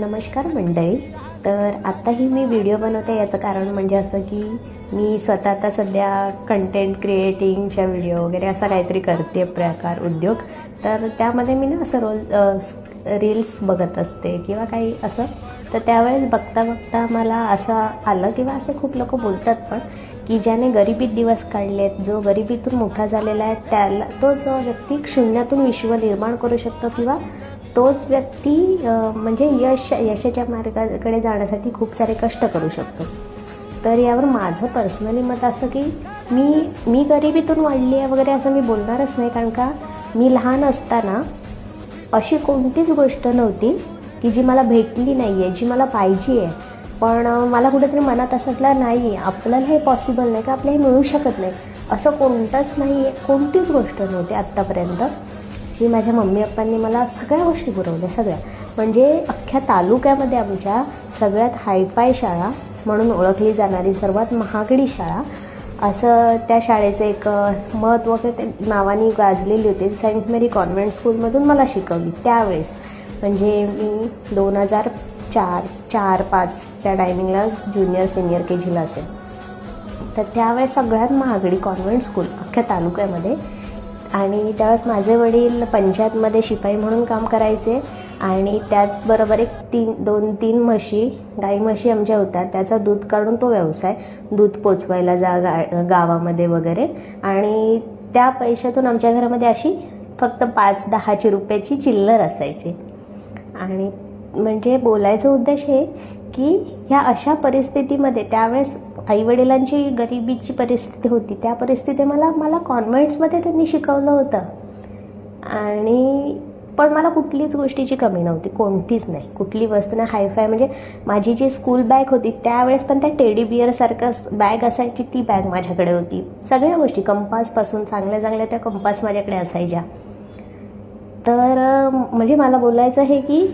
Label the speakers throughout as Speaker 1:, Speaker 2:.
Speaker 1: नमस्कार मंडळी. तर आत्ताही मी व्हिडिओ बनवते याचं कारण म्हणजे असं की मी स्वतः आता सध्या कंटेंट क्रिएटिंगच्या व्हिडिओ वगैरे असा काहीतरी करते प्रकार उद्योग. तर त्यामध्ये मी ना असं रील्स बघत असते किंवा काही असं. तर त्यावेळेस बघता बघता मला असं आलं किंवा असे खूप लोक बोलतात पण की ज्याने गरिबीत दिवस काढलेत, जो गरिबीतून मोठा झालेला आहे, त्याला तोच व्यक्ती शून्यातून विश्व निर्माण करू शकतो किंवा तोच व्यक्ती म्हणजे यशाच्या मार्गाकडे जाण्यासाठी खूप सारे कष्ट करू शकतो. तर यावर माझं पर्सनली मत असं की मी गरिबीतून वाढली आहे वगैरे असं मी बोलणारच नाही. कारण का मी लहान असताना अशी कोणतीच गोष्ट नव्हती की जी मला भेटली नाही आहे, जी मला पाहिजे आहे. पण मला कुठेतरी मनात असं वाटलं नाही, आपल्याला हे पॉसिबल नाही, का आपल्याला हे मिळू शकत नाही, असं कोणतंच नाही आहे. कोणतीच गोष्ट नव्हती आत्तापर्यंत जी माझ्या मम्मी पप्पांनी मला सगळ्या गोष्टी पुरवल्या. सगळ्या म्हणजे अख्ख्या तालुक्यामध्ये आमच्या सगळ्यात हायफाय शाळा म्हणून ओळखली जाणारी सर्वात महागडी शाळा, असं त्या शाळेचं एक महत्त्व ते नावाने गाजलेली होती. सेंट मेरी कॉन्व्हेंट स्कूलमधून मला शिकवली त्यावेळेस. म्हणजे मी 2004-5च्या टायमिंगला ज्युनियर सिनियर KGला असेल. तर त्यावेळेस सगळ्यात महागडी कॉन्व्हेंट स्कूल अख्ख्या तालुक्यामध्ये. आणि त्यावेळेस माझे वडील पंचायतमध्ये शिपाई म्हणून काम करायचे आणि त्याचबरोबर एक 2-3 म्हशी, गाई म्हशी आमच्या होत्या. त्याचा दूध काढून तो व्यवसाय, दूध पोचवायला गावामध्ये वगैरे. आणि त्या पैशातून आमच्या घरामध्ये अशी फक्त 5-10 रुपयाची चिल्लर असायची. आणि म्हणजे बोलायचा उद्देश हे की ह्या अशा परिस्थितीमध्ये त्यावेळेस आईवडिलांची गरिबीची परिस्थिती होती. त्या परिस्थितीत मला कॉन्व्हेंट्समध्ये त्यांनी शिकवलं होतं. आणि पण मला कुठलीच गोष्टीची कमी नव्हती, कोणतीच नाही, कुठली वस्तू नाही. हायफाय म्हणजे माझी जी स्कूल बॅग होती त्यावेळेस पण त्या टेडी बिअरसारखं बॅग असायची, ती बॅग माझ्याकडे होती. सगळ्या गोष्टी, कंपासपासून चांगल्या चांगल्या त्या कंपास माझ्याकडे असायच्या. तर म्हणजे मला बोलायचं आहे की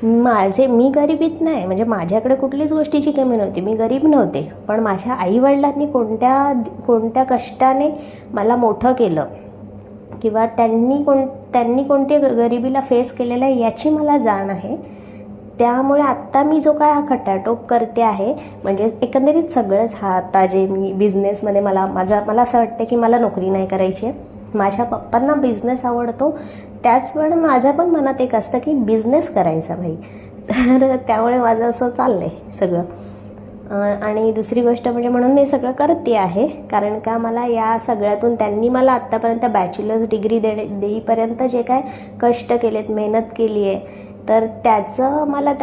Speaker 1: मी गरिबीत नाही, म्हणजे माझ्याकडे कुठलीच गोष्टीची कमी नव्हती, मी गरीब नव्हते. पण माझ्या आईवडिलांनी कोणत्या कष्टाने मला मोठं केलं किंवा त्यांनी कोणत्या गरिबीला फेस केलेलं आहे याची मला जाण आहे. त्यामुळे आत्ता मी जो काय हा खटाटोप करते आहे, म्हणजे एकंदरीत सगळंच हा आता जे मी बिझनेसमध्ये मला असं वाटतं की मला नोकरी नाही करायची आहे. माझ्या पप्पांना बिझनेस आवडतो, त्याचप्रमाणे माझ्या पण मनात एक असतं की बिझनेस करायचा भाई. तर त्यामुळे माझं असं चाललं आहे सगळं. आणि दुसरी गोष्ट म्हणजे म्हणून मी सगळं करते आहे कारण का मला या सगळ्यातून त्यांनी मला आत्तापर्यंत बॅचलर्स डिग्री देईपर्यंत जे काय कष्ट केलेत, मेहनत केली आहे, तर त्याचं मला